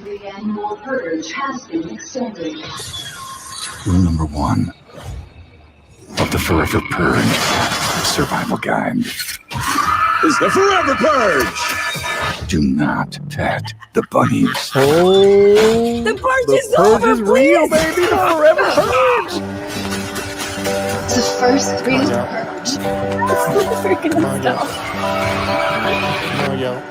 The annual Purge has been extended. Rule number 1 of the Forever Purge survival guide is the Forever Purge. Do not pet the bunnies. Oh, the purge is over, real, baby. The Forever Purge. The first real purge. Freaking Come on, yo. stuff. Come on, yo.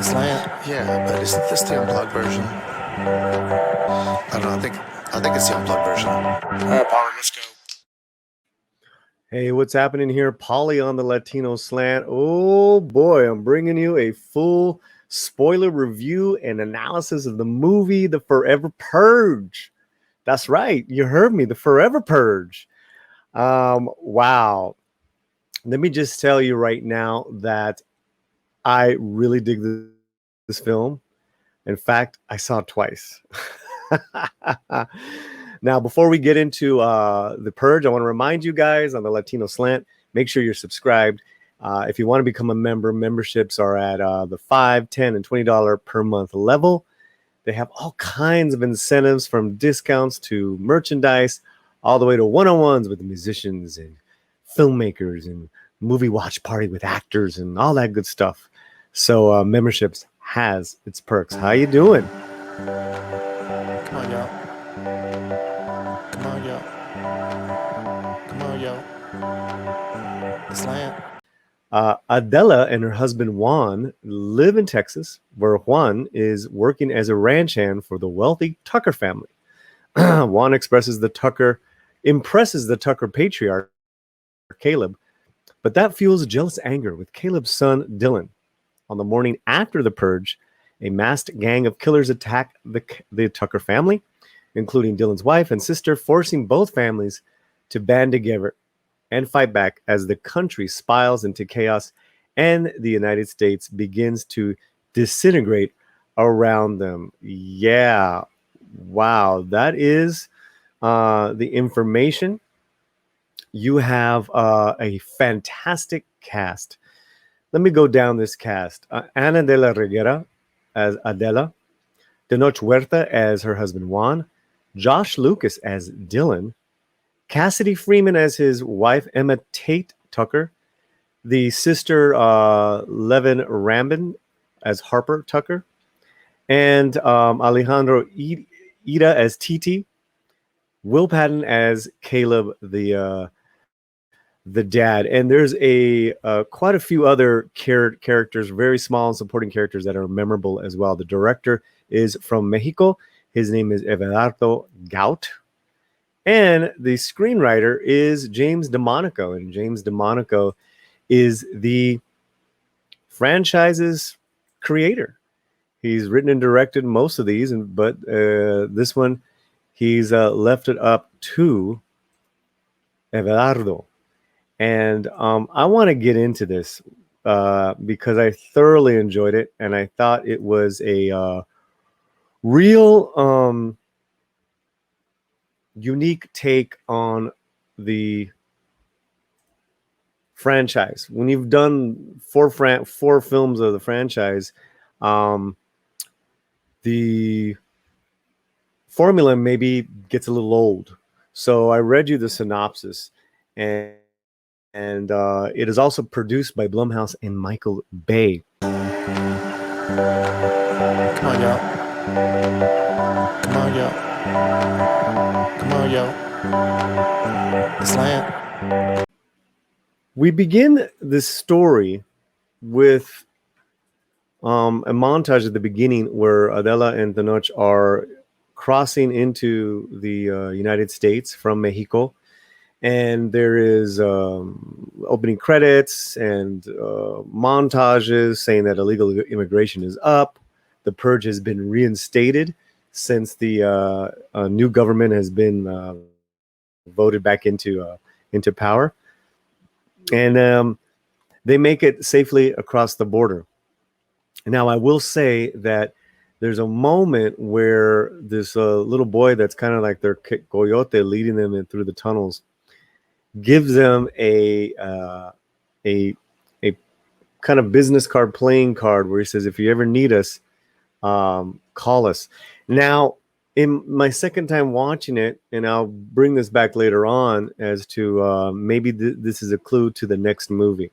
Slant. Yeah, but isn't this the unplugged version? I don't know. I think it's the unplugged version. All right, Paulie, let's go. Hey, what's happening here? Paulie on the Latino Slant. Oh boy, I'm bringing you a full spoiler review and analysis of the movie The Forever Purge. That's right, you heard me, The Forever Purge. Wow. Let me just tell you right now that I really dig this film. In fact, I saw it twice. Now, before we get into The Purge, I want to remind you guys on the Latino Slant, make sure you're subscribed. If you want to become a member, memberships are at the $5, $10, and $20 per month level. They have all kinds of incentives from discounts to merchandise, all the way to one-on-ones with musicians and filmmakers and movie watch party with actors and all that good stuff. So memberships has its perks. How you doing? Come on, yo. Come on, yo. Come on, yo. Slant. Adela and her husband Juan live in Texas, where Juan is working as a ranch hand for the wealthy Tucker family. Juan impresses the Tucker patriarch, Caleb, but that fuels jealous anger with Caleb's son, Dylan. On the morning after the purge, a masked gang of killers attack the Tucker family, including Dylan's wife and sister, forcing both families to band together and fight back as the country spirals into chaos and the United States begins to disintegrate around them. Yeah, wow, that is the information. You have a fantastic cast. Let me go down this cast. Ana de la Reguera as Adela, TENOCH HUERTA as her husband Juan, Josh Lucas as Dylan, Cassidy Freeman as his wife Emma Tate Tucker, the sister Levin Rambin as Harper Tucker, and Alejandro Ida as Titi, Will Patton as Caleb the dad, and there's quite a few other characters, very small and supporting characters that are memorable as well. The director is from Mexico. His name is Everardo Gaut. And the screenwriter is James DeMonaco. And James DeMonaco is the franchise's creator. He's written and directed most of these, but this one, he's left it up to Everardo. And I want to get into this because I thoroughly enjoyed it. And I thought it was a real unique take on the franchise. When you've done four films of the franchise, the formula maybe gets a little old. So I read you the synopsis, and it is also produced by Blumhouse and Michael Bay. Come on, yo. Come on, yo. Come on, yo. Slant. We begin this story with a montage at the beginning where Adela and TENOCH are crossing into the United States from Mexico. And there is opening credits and montages saying that illegal immigration is up. The purge has been reinstated since the new government has been voted back into power. And they make it safely across the border. Now, I will say that there's a moment where this little boy that's kind of like their coyote leading them in through the tunnels gives them a kind of business card, playing card, where he says, if you ever need us, call us. Now, in my second time watching it, and I'll bring this back later on as to maybe this is a clue to the next movie.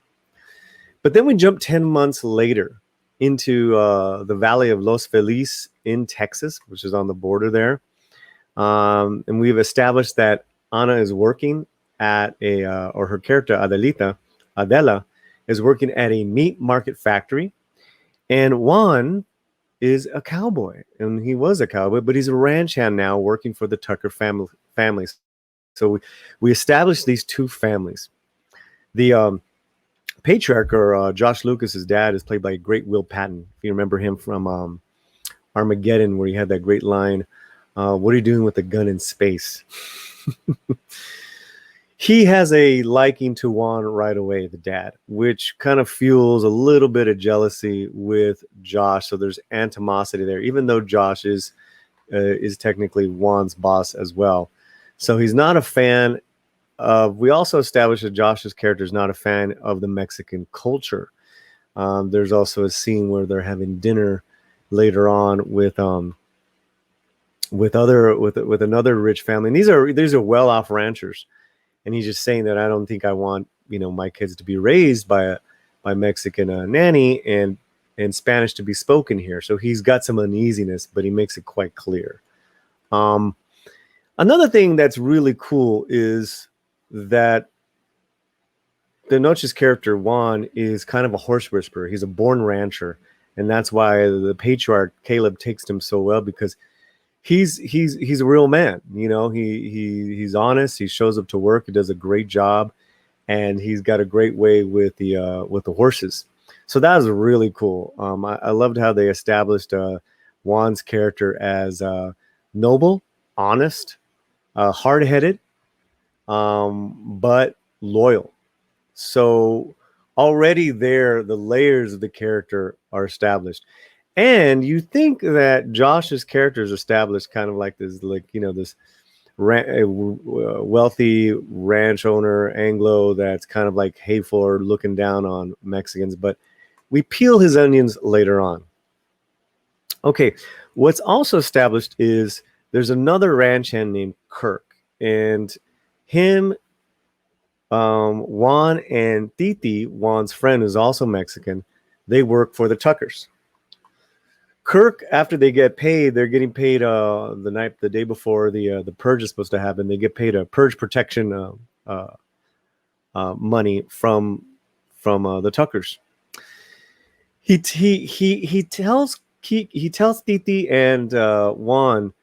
But then we jump 10 months later into the Valley of Los Feliz in Texas, which is on the border there. And we've established that Ana is working at or her character, Adela, is working at a meat market factory. And Juan is a cowboy, and he was a cowboy, but he's a ranch hand now working for the Tucker families. So we established these two families. The patriarch, or Josh Lucas's dad, is played by great Will Patton. If you remember him from Armageddon, where he had that great line, what are you doing with a gun in space? He has a liking to Juan right away, the dad, which kind of fuels a little bit of jealousy with Josh. So there's animosity there, even though Josh is technically Juan's boss as well. So he's not a fan of. We also established that Josh's character is not a fan of the Mexican culture. There's also a scene where they're having dinner later on with another rich family, and these are well-off ranchers. And he's just saying that I don't think I want, my kids to be raised by a Mexican nanny and Spanish to be spoken here. So he's got some uneasiness, but he makes it quite clear. Another thing that's really cool is that TENOCH's character, Juan, is kind of a horse whisperer. He's a born rancher. And that's why the patriarch, Caleb, takes him so well, because he's a real man. He's honest. He shows up to work. He does a great job, and he's got a great way with the horses. So that was really cool. I loved how they established Juan's character as noble, honest, hard-headed, but loyal. So already there, the layers of the character are established. And you think that Josh's character is established kind of like this, this wealthy ranch owner, Anglo, that's kind of like hateful, looking down on Mexicans. But we peel his onions later on. Okay, what's also established is there's another ranch hand named Kirk. And him, Juan and Titi, Juan's friend, who's also Mexican, they work for the Tuckers. Kirk, after they get paid, they're getting paid the day before the purge is supposed to happen. They get paid a purge protection money from the Tuckers. He tells Titi and Juan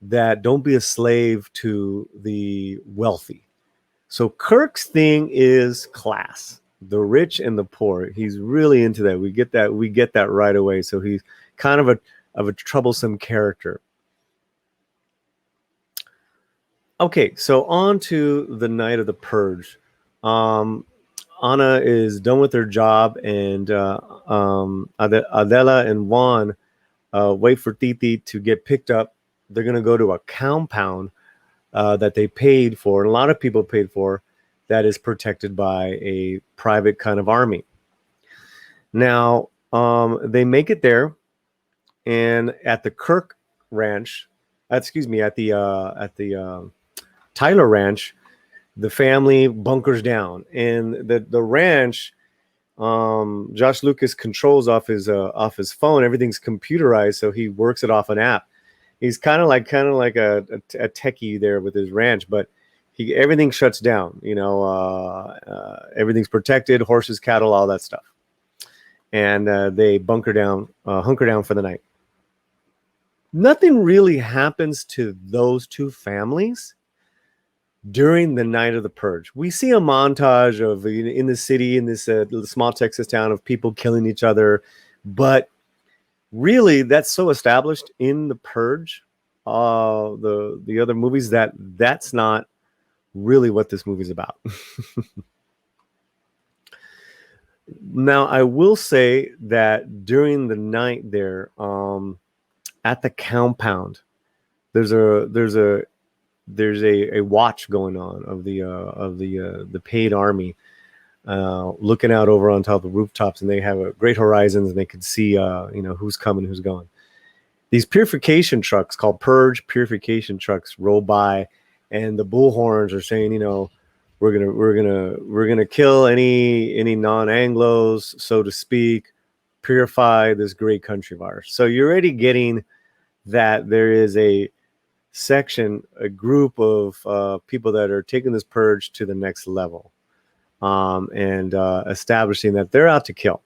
that don't be a slave to the wealthy. So Kirk's thing is class, the rich and the poor. He's really into that. We get that right away. So he's kind of a troublesome character. Okay, so on to the night of the purge. Ana is done with her job, and Adela and Juan wait for Titi to get picked up. They're going to go to a compound that they paid for, and a lot of people paid for, that is protected by a private kind of army. Now, they make it there. And at the Kirk ranch, at the Tyler ranch, the family bunkers down, and the ranch, Josh Lucas controls off his phone. Everything's computerized, so he works it off an app. He's kind of like a techie there with his ranch, but everything shuts down. Everything's protected, horses, cattle, all that stuff, and they hunker down for the night. Nothing really happens to those two families during the night of the purge. We see a montage of in the city, in this small Texas town, of people killing each other, but really that's so established in the purge, the other movies, that's not really what this movie's about. Now, I will say that during the night there, at the compound, there's a watch going on of the paid army, looking out over on top of the rooftops, and they have great horizons, and they could see who's coming, who's going. these purification trucks called Purge purification trucks roll by, and the bullhorns are saying, you know, we're gonna kill any non-Anglos, so to speak, purify this great country of ours. So you're already getting that there is a section, a group of people that are taking this purge to the next level, and establishing that they're out to kill,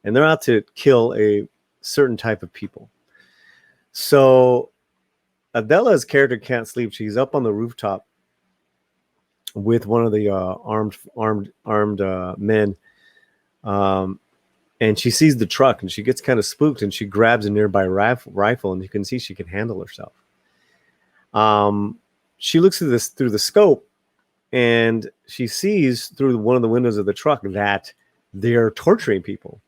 and they're out to kill a certain type of people. So Adela's character can't sleep. She's up on the rooftop with one of the armed men, and she sees the truck, and she gets kind of spooked, and she grabs a nearby rifle, and you can see she can handle herself. She looks through the scope, and she sees through one of the windows of the truck that they're torturing people,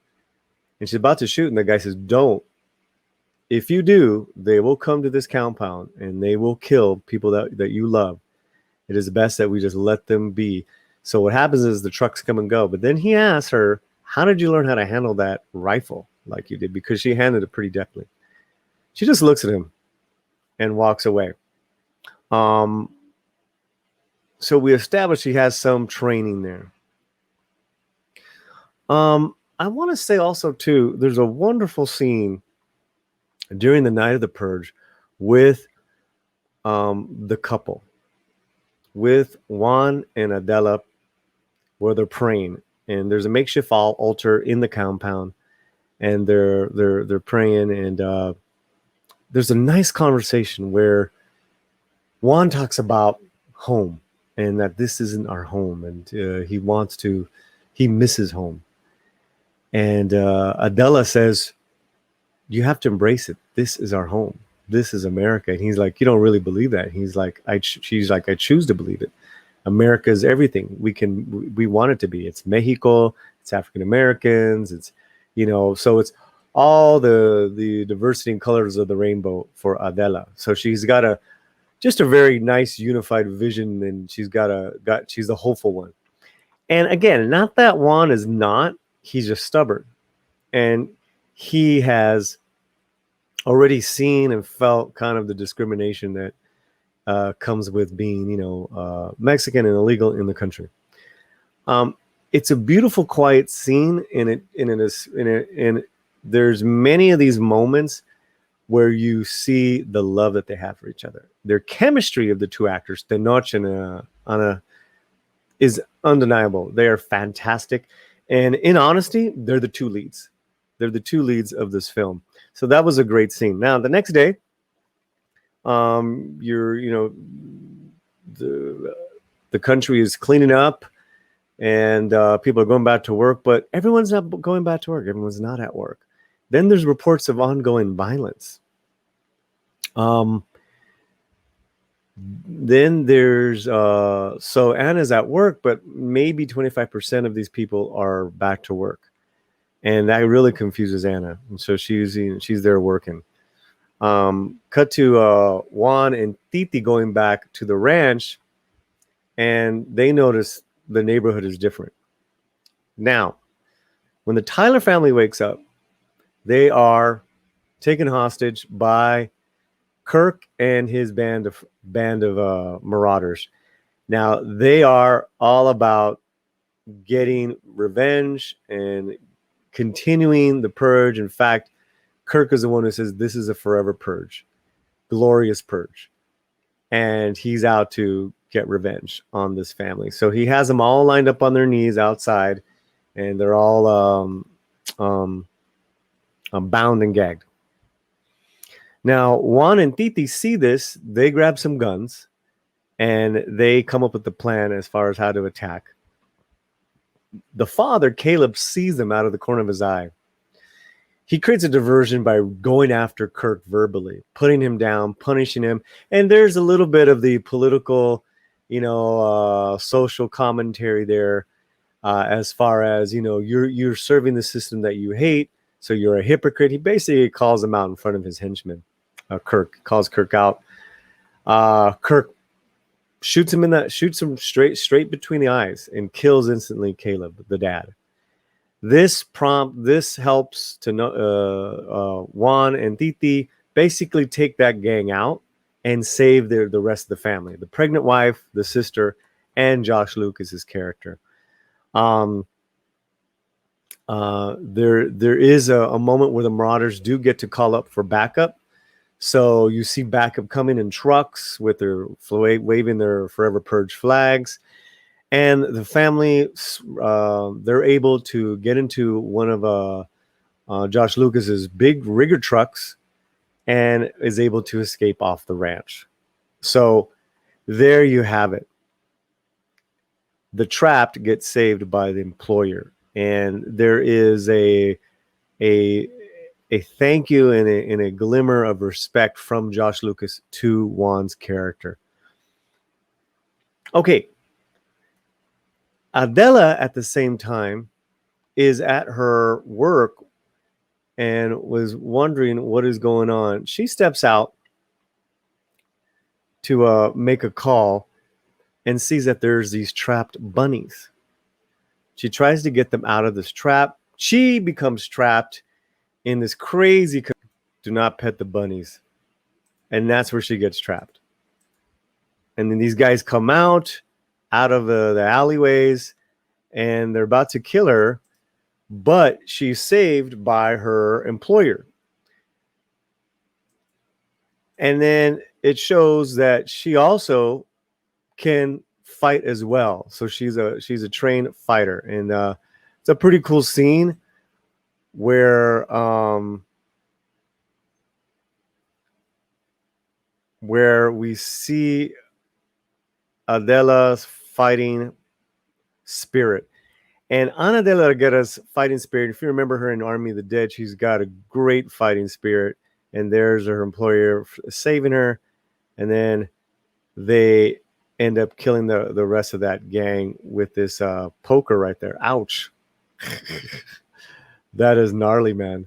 and she's about to shoot, and the guy says, "Don't. If you do, they will come to this compound and they will kill people that you love. It is best that we just let them be." So what happens is the trucks come and go. But then he asks her, "How did you learn how to handle that rifle like you did?" Because she handled it pretty deftly. She just looks at him and walks away. So we established she has some training there. I want to say also too, there's a wonderful scene during the night of the purge with the couple, with Juan and Adela, where they're praying, and there's a makeshift altar in the compound, and they're praying, and there's a nice conversation where Juan talks about home and that this isn't our home, and he misses home, and Adela says, "You have to embrace it. This is our home. This is America." And he's like, "You don't really believe that." He's like, she's like, "I choose to believe it. America is everything we want it to be. It's Mexico, it's African Americans, it's, you know, so it's all the diversity and colors of the rainbow for Adela." So she's got just a very nice unified vision, and she's she's the hopeful one. And again, not that Juan is not, he's just stubborn. And he has already seen and felt kind of the discrimination that comes with being, you know, Mexican and illegal in the country. It's a beautiful, quiet scene, and there's many of these moments where you see the love that they have for each other. Their chemistry of the two actors, TENOCH and Ana, is undeniable. They are fantastic, and in honesty, they're the two leads. They're the two leads of this film. So that was a great scene. Now, the next day, the country is cleaning up, and people are going back to work, but everyone's not going back to work. Everyone's not at work. Then there's reports of ongoing violence. Then there's so Anna's at work, but maybe 25% of these people are back to work. And that really confuses Anna. And so she's there working. Cut to Juan and Titi going back to the ranch, and they notice the neighborhood is different. Now, when the Tyler family wakes up, they are taken hostage by Kirk and his band of marauders. Now, they are all about getting revenge and continuing the purge. In fact, Kirk is the one who says this is a forever purge, glorious purge, and he's out to get revenge on this family. So he has them all lined up on their knees outside, and they're all bound and gagged. Now, Juan and Titi see this. They grab some guns, and they come up with the plan as far as how to attack. The father, Caleb, sees them out of the corner of his eye. He creates a diversion by going after Kirk verbally, putting him down, punishing him. And there's a little bit of the political, social commentary there, as far as, you're serving the system that you hate, so you're a hypocrite. He basically calls him out in front of his henchmen. Kirk calls Kirk out. Kirk shoots him straight between the eyes and kills instantly Caleb, the dad. This helps to Juan and Titi basically take that gang out and save the rest of the family, the pregnant wife, the sister, and Josh Lucas's character. There is a moment where the Marauders do get to call up for backup. So you see backup coming in trucks with their waving their Forever Purge flags, and the family they're able to get into one of Josh Lucas's big rigger trucks and is able to escape off the ranch. So there you have it. The trapped get saved by the employer, and there is a thank you and a glimmer of respect from Josh Lucas to Juan's character. Okay. Adela at the same time is at her work and was wondering what is going on. She steps out to make a call and sees that there's these trapped bunnies. She tries to get them out of this trap. She becomes trapped in this crazy do not pet the bunnies. And that's where she gets trapped. And then these guys come out of the alleyways, and they're about to kill her, but she's saved by her employer. And then it shows that she also can fight as well. So she's a trained fighter, and it's a pretty cool scene where we see Adela's fighting spirit. And Ana de la Guerra's fighting spirit, if you remember her in Army of the Dead, she's got a great fighting spirit. And there's her employer saving her. And then they end up killing the rest of that gang with this poker right there. Ouch. That is gnarly, man.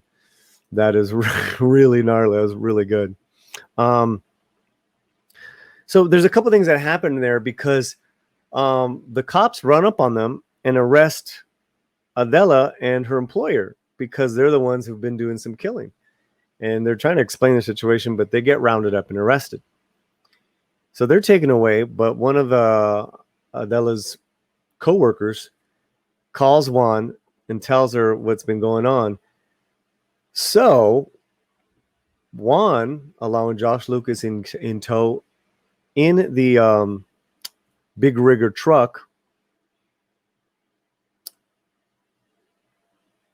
That is really gnarly. That was really good. So there's a couple things that happen there because the cops run up on them and arrest Adela and her employer because they're the ones who've been doing some killing. And they're trying to explain the situation, but they get rounded up and arrested. So they're taken away, but one of Adela's co-workers calls Juan and tells her what's been going on. So Juan, allowing Josh Lucas in tow in the big rigger truck,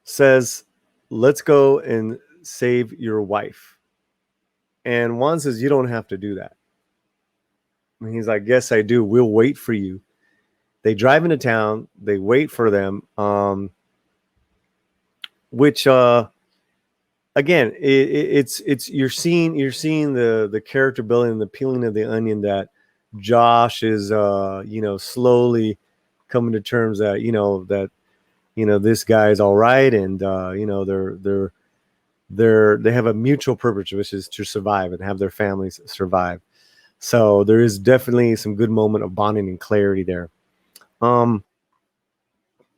says, let's go and save your wife. And Juan says, you don't have to do that. And he's like, yes, I do. We'll wait for you. They drive into town. They wait for them. Which again, it's you're seeing the character building and the peeling of the onion that Josh is slowly coming to terms that this guy's all right, and they have a mutual purpose, which is to survive and have their families survive. So there is definitely some good moment of bonding and clarity there.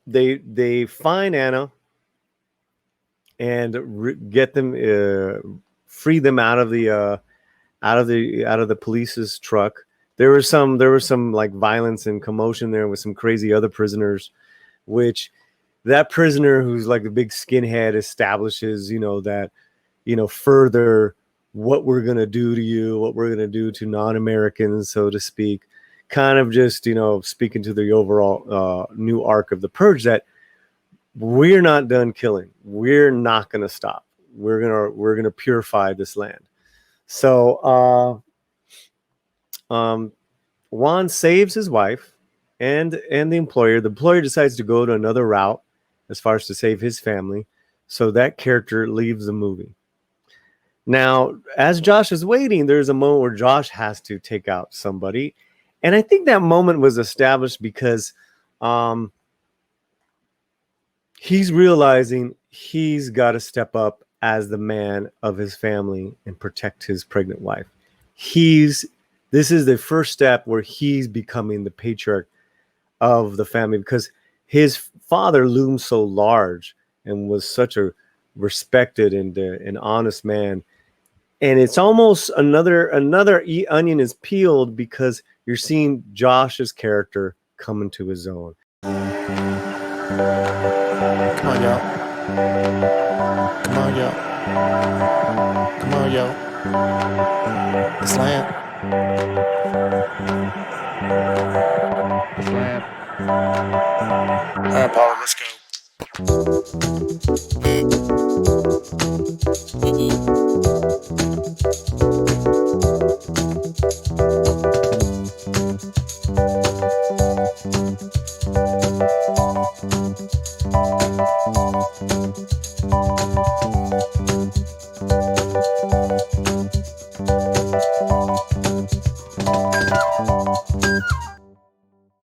They find Anna and get them, free them out of the police's truck. There was some like violence and commotion there with some crazy other prisoners, which that prisoner who's like the big skinhead establishes, that, further what we're going to do to you, what we're going to do to non-Americans, so to speak, kind of just, speaking to the overall new arc of the Purge that we're not done killing. We're not going to stop. We're going to purify this land. So Juan saves his wife and the employer. The employer decides to go to another route as far as to save his family. So that character leaves the movie. Now, as Josh is waiting, there's a moment where Josh has to take out somebody. And I think that moment was established because he's realizing he's got to step up as the man of his family and protect his pregnant wife. This is the first step where he's becoming the patriarch of the family because his father loomed so large and was such a respected and honest man. And it's almost another onion is peeled because you're seeing Josh's character come into his own. Come on, y'all. Come on, y'all. Come on, y'all. Slant. Slant. All right, Paulie, let's go.